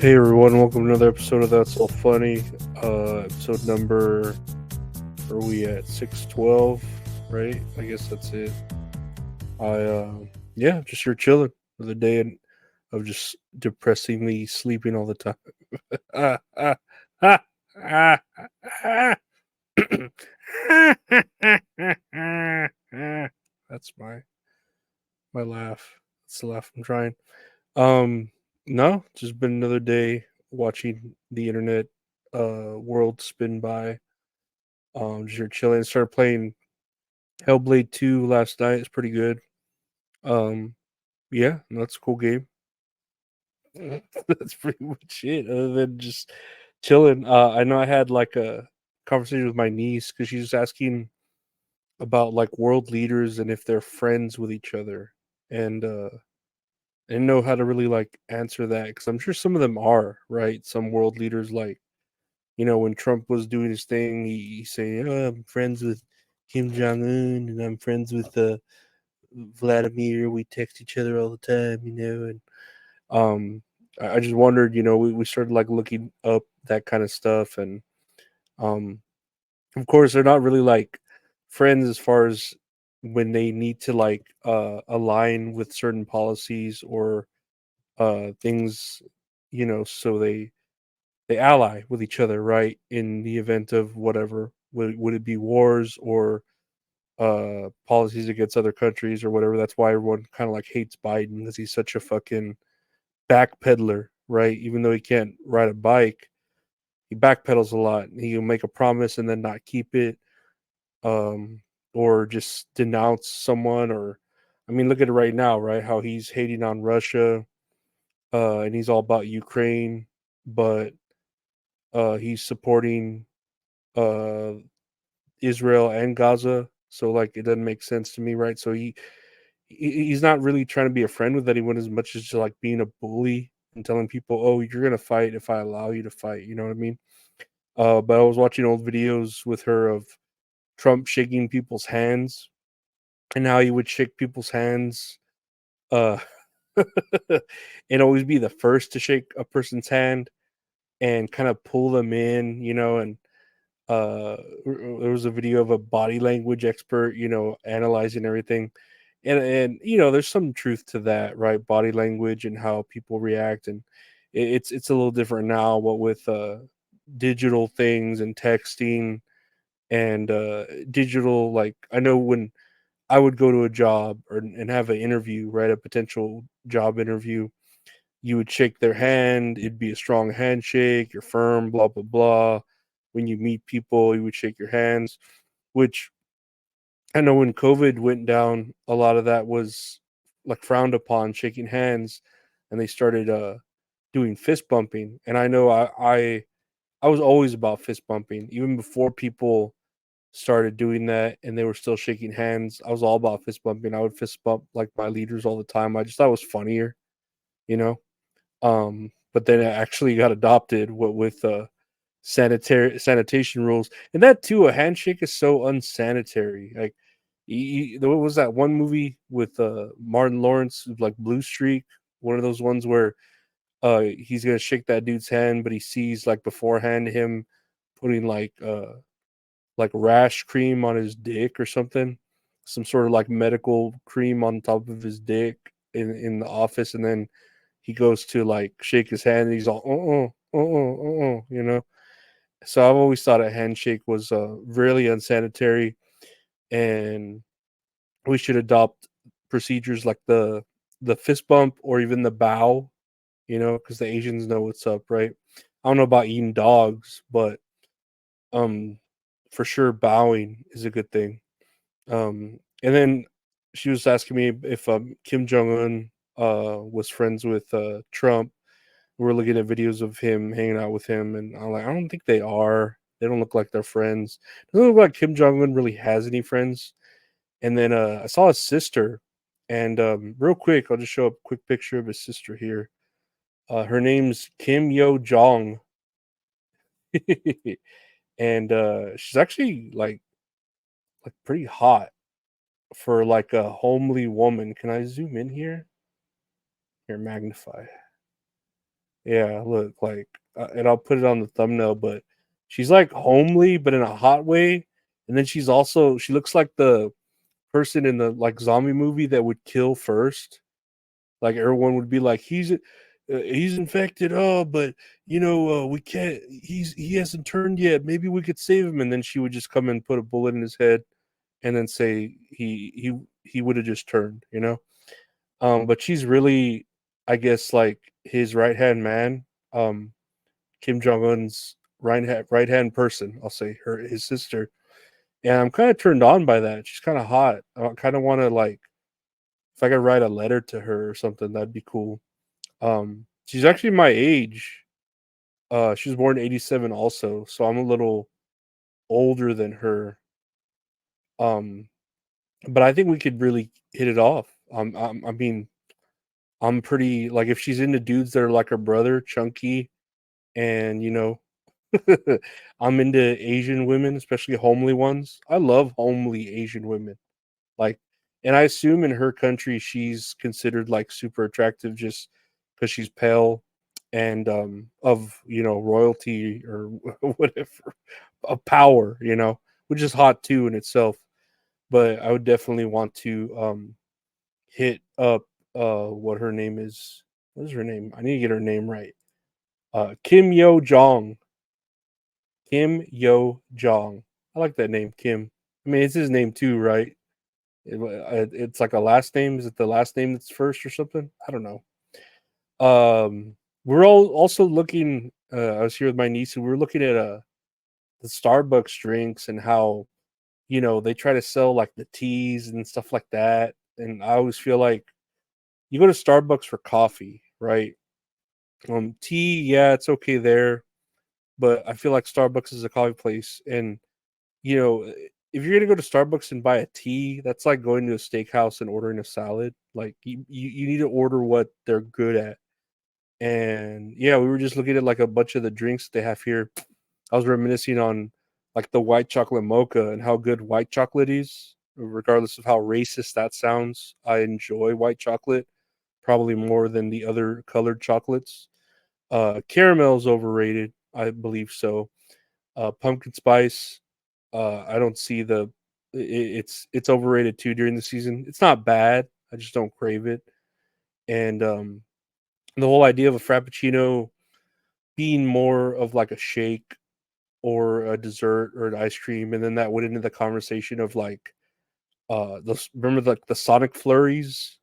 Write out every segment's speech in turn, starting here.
Hey everyone, welcome to another episode of That's All Funny. Episode number, where are we at? 612, right? I guess that's it. Yeah, just here chilling for the day of just depressingly sleeping all the time. ah, ah, ah, ah, ah. That's my laugh. That's the laugh I'm trying. Um, no, just been another day watching the internet world spin by. Just here chilling. Started playing Hellblade 2 last night. It's pretty good. Um, yeah, that's a cool game. That's pretty much it. Other than just chilling. I know I had like a conversation with my niece because she's asking about like world leaders and if they're friends with each other. And I didn't know how to really like answer that because I'm sure some of them are, right? Some world leaders, like, when Trump was doing his thing, he saying, "Oh, I'm friends with Kim Jong Un, and I'm friends with Vladimir. We text each other all the time, And I just wondered, we started like looking up that kind of stuff, and um, of course, they're not really like friends as far as when they need to like align with certain policies or things, so they ally with each other, right? In the event of whatever, would it be wars or policies against other countries or whatever. That's why everyone kind of like hates Biden because he's such a fucking backpedaler, right? Even though he can't ride a bike, he backpedals a lot. He'll make a promise and then not keep it, um, or just denounce someone. Or, I mean, look at it right now, right? How he's hating on Russia, and he's all about Ukraine, but he's supporting uh, Israel and Gaza. So like it doesn't make sense to me, right? So he's not really trying to be a friend with anyone as much as just like being a bully and telling people, "Oh, you're gonna fight if I allow you to fight." You know what I mean? But I was watching old videos with her of Trump shaking people's hands and how he would shake people's hands, uh, and always be the first to shake a person's hand and kind of pull them in, and there was a video of a body language expert, analyzing everything, and there's some truth to that, right? Body language and how people react, and it's a little different now, what with digital things and texting and digital. Like, I know when I would go to a job and have an interview, right? A potential job interview, you would shake their hand. It'd be a strong handshake. You're firm, blah blah blah. When you meet people, you would shake your hands. Which I know when COVID went down, a lot of that was like frowned upon, shaking hands, and they started doing fist bumping. And I know I was always about fist bumping, even before people started doing that, and they were still shaking hands. I was all about fist bumping. I would fist bump like my leaders all the time. I just thought it was funnier, you know. But then it actually got adopted with sanitary sanitation rules, and that too. A handshake is so unsanitary. Like, there was that one movie with Martin Lawrence, like Blue Streak, one of those ones where he's gonna shake that dude's hand, but he sees like beforehand him putting like rash cream on his dick or something, some sort of like medical cream on top of his dick in the office, and then he goes to like shake his hand, and he's all So I've always thought a handshake was really unsanitary, and we should adopt procedures like the fist bump or even the bow, because the Asians know what's up, right? I don't know about eating dogs, but um, for sure bowing is a good thing. And then she was asking me if Kim Jong Un was friends with Trump. We're looking at videos of him hanging out with him, and I'm like, I don't think they are. They don't look like they're friends. Doesn't look like Kim Jong Un really has any friends. And then I saw his sister, and real quick, I'll just show up a quick picture of his sister here. Her name's Kim Yo-Jong, and she's actually like pretty hot for like a homely woman. Can I zoom in here? Here, magnify. Yeah, look, like, and I'll put it on the thumbnail, but she's like homely, but in a hot way. And then she looks like the person in the like zombie movie that would kill first. Like everyone would be like, he's infected. Oh, but we can't. He hasn't turned yet. Maybe we could save him. And then she would just come and put a bullet in his head, and then say he would have just turned. But she's really, I guess, like his right hand man. Um, Kim Jong Un's right hand person. I'll say his sister, and I'm kind of turned on by that. She's kind of hot. I kind of want to like if I could write a letter to her or something, that'd be cool. She's actually my age. She was born in '87 also, so I'm a little older than her. Um, but I think we could really hit it off. I mean, I'm pretty like if she's into dudes that are like her brother, chunky, and I'm into Asian women, especially homely ones. I love homely Asian women. Like, and I assume in her country she's considered like super attractive just because she's pale and of royalty or whatever, of power, which is hot too in itself. But I would definitely want to hit up what her name is. What is her name? I need to get her name right. Kim Yo-Jong. Kim Yo-Jong. I like that name, Kim. I mean, it's his name too, right? It's like a last name. Is it the last name that's first or something? I don't know. We're all also looking. I was here with my niece, and we were looking at the Starbucks drinks and how they try to sell like the teas and stuff like that. And I always feel like you go to Starbucks for coffee, right? Tea, yeah, it's okay there, but I feel like Starbucks is a coffee place, and you know, if you're gonna go to Starbucks and buy a tea, that's like going to a steakhouse and ordering a salad. Like you need to order what they're good at. And yeah, we were just looking at like a bunch of the drinks they have here. I was reminiscing on like the white chocolate mocha and how good white chocolate is, regardless of how racist that sounds. I enjoy white chocolate probably more than the other colored chocolates. Caramel's overrated, I believe so. Pumpkin spice, I don't see it's overrated too during the season. It's not bad. I just don't crave it. And the whole idea of a frappuccino being more of like a shake or a dessert or an ice cream, and then that went into the conversation of like those remember the Sonic flurries.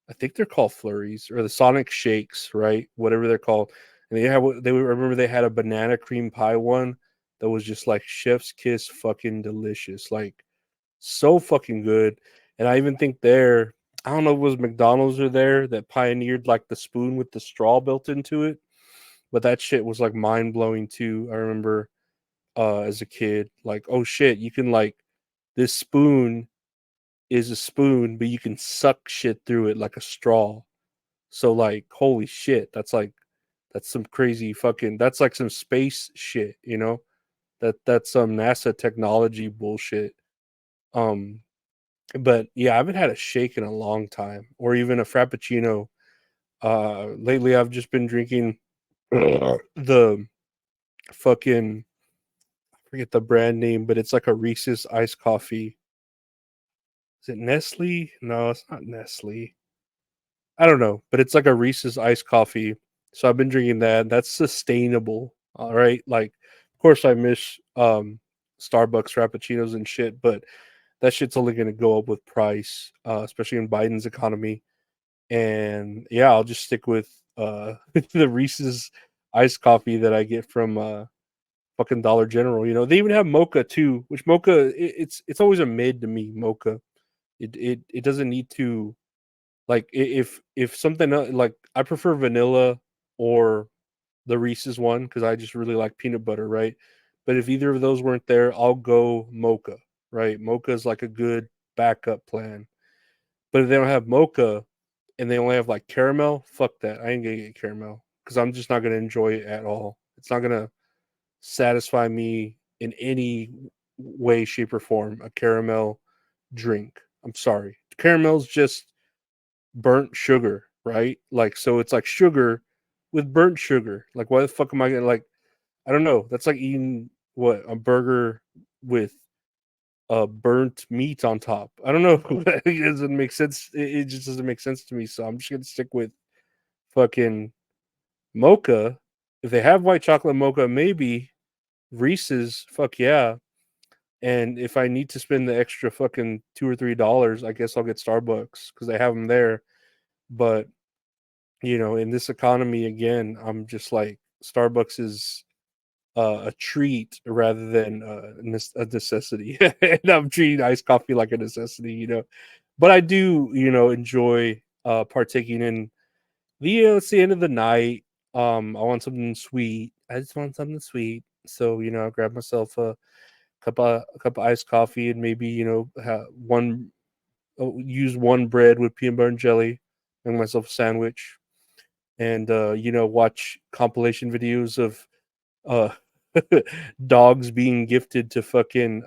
I think they're called flurries or the Sonic shakes, right? Whatever they're called. And remember they had a banana cream pie one that was just like chef's kiss fucking delicious. Like so fucking good. And I even think I don't know if it was McDonald's or there that pioneered like the spoon with the straw built into it, but that shit was like mind blowing too. I remember as a kid, like, oh shit, you can like this spoon is a spoon, but you can suck shit through it like a straw. So like, holy shit, that's some crazy fucking that's like some space shit. That's some NASA technology bullshit. Um, but yeah, I haven't had a shake in a long time, or even a frappuccino. Lately I've just been drinking the fucking I forget the brand name, but it's like a Reese's iced coffee. Is it Nestle? No, it's not Nestle. I don't know, but it's like a Reese's iced coffee. So I've been drinking that. That's sustainable. All right. Like, of course I miss Starbucks frappuccinos and shit, but that shit's only gonna go up with price, especially in Biden's economy. And yeah, I'll just stick with the Reese's iced coffee that I get from fucking Dollar General. They even have mocha too, which mocha it's always a mid to me mocha. It doesn't need to like if something like I prefer vanilla or the Reese's one because I just really like peanut butter, right? But if either of those weren't there, I'll go mocha, right? Mocha is like a good backup plan. But if they don't have mocha and they only have like caramel, fuck that. I ain't gonna get caramel because I'm just not gonna enjoy it at all. It's not gonna satisfy me in any way, shape, or form. A caramel drink. I'm sorry. Caramel's just burnt sugar, right? Like so it's like sugar, with burnt sugar. Like, why the fuck am I gonna like? I don't know. That's like eating what a burger with burnt meat on top. I don't know. It doesn't make sense. It just doesn't make sense to me. So I'm just gonna stick with fucking mocha. If they have white chocolate mocha, maybe Reese's. Fuck yeah. And if I need to spend the extra fucking $2 or $3, I guess I'll get Starbucks because they have them there. But in this economy, again, I'm just like Starbucks is a treat rather than a necessity. And I'm treating iced coffee like a necessity. But I do, enjoy partaking in it's the end of the night. I want something sweet. I just want something sweet. So, I grab myself a cup of iced coffee and maybe, use one bread with peanut butter and jelly, make myself a sandwich, and watch compilation videos of uh dogs being gifted to fucking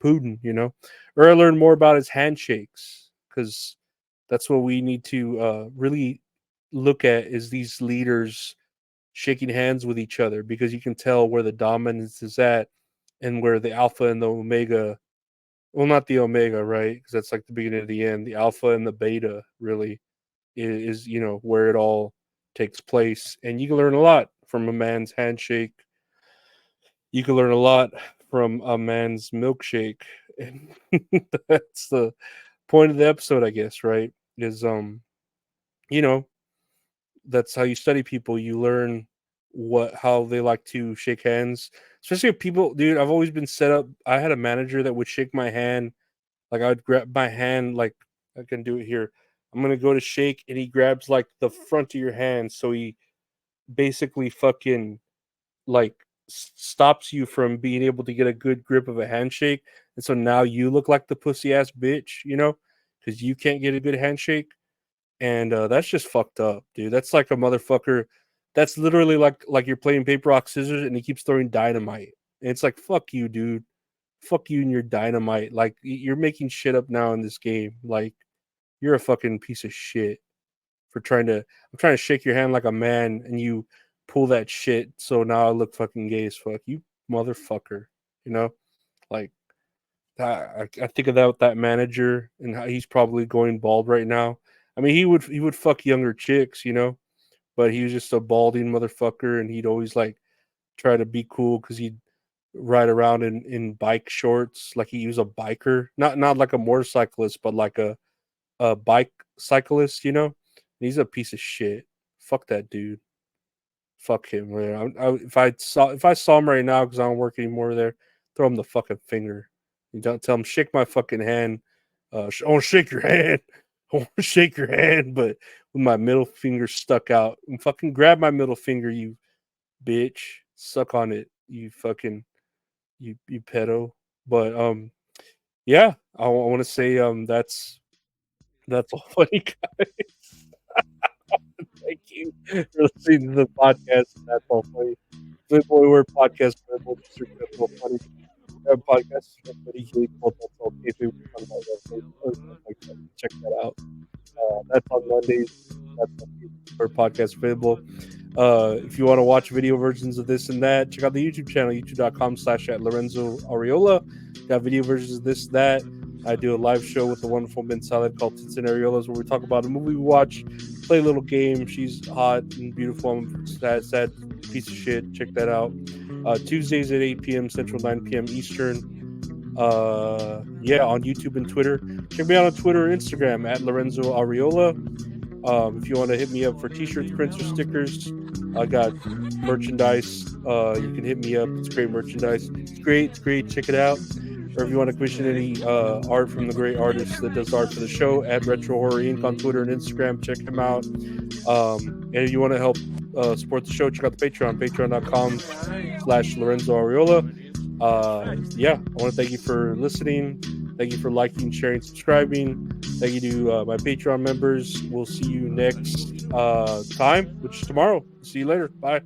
Putin, or I learn more about his handshakes because that's what we need to really look at is these leaders shaking hands with each other because you can tell where the dominance is at and where the alpha and the omega, well, not the omega, right? Because that's like the beginning of the end. The alpha and the beta really is where it all takes place, and you can learn a lot from a man's handshake. You can learn a lot from a man's milkshake, and that's the point of the episode, I guess. Right? Is you know, that's how you study people. You learn how they like to shake hands, especially if people. Dude, I've always been set up. I had a manager that would shake my hand. Like I would grab my hand, like I can do it here. I'm gonna go to shake, and he grabs like the front of your hand, so he basically fucking like stops you from being able to get a good grip of a handshake, and so now you look like the pussy ass bitch, because you can't get a good handshake, and that's just fucked up, dude. That's like a motherfucker. That's literally like you're playing paper rock scissors, and he keeps throwing dynamite, and it's like fuck you, dude. Fuck you and your dynamite. Like you're making shit up now in this game. Like you're a fucking piece of shit for I'm trying to shake your hand like a man and you pull that shit so now I look fucking gay as fuck. You motherfucker. You know? Like I think of that manager and how he's probably going bald right now. I mean he would fuck younger chicks, but he was just a balding motherfucker and he'd always like try to be cool because he'd ride around in bike shorts like he was a biker, not like a motorcyclist, but like a bike cyclist, he's a piece of shit. Fuck that dude. Fuck him, man. If I saw him right now because I don't work anymore there, throw him the fucking finger. You don't tell him shake my fucking hand. I want to shake your hand. I want to shake your hand, but with my middle finger stuck out. And fucking grab my middle finger, you bitch. Suck on it, you fucking you pedo. But yeah, I want to say that's all funny. Thank you for listening to the podcast. That's all funny. Good boy, we're podcast. Just search That's all funny. Podcast. Everybody, that's all. If we talk about wrestling or stuff like that, check that out. That's on Mondays. That's on for podcast available. If you want to watch video versions of this and that, check out the YouTube channel, youtube.com/Lorenzo Areola. Got video versions of this, that. I do a live show with the wonderful Ben Salad called Tits and Areolas, where we talk about a movie we watch, play a little game. She's hot and beautiful. I'm sad piece of shit. Check that out. Tuesdays at 8 p.m. Central, 9 p.m. Eastern. Yeah, on YouTube and Twitter. Check me out on Twitter and Instagram at Lorenzo Areola. If you want to hit me up for t-shirts, prints, or stickers, I got merchandise. You can hit me up. It's great merchandise. It's great. Check it out. Or if you want to commission any art from the great artist that does art for the show, at Retro Horror Inc. on Twitter and Instagram. Check him out. And if you want to help support the show, check out the Patreon, patreon.com/Lorenzo Areola. Yeah, I want to thank you for listening. Thank you for liking, sharing, subscribing. Thank you to my Patreon members. We'll see you next time, which is tomorrow. See you later. Bye.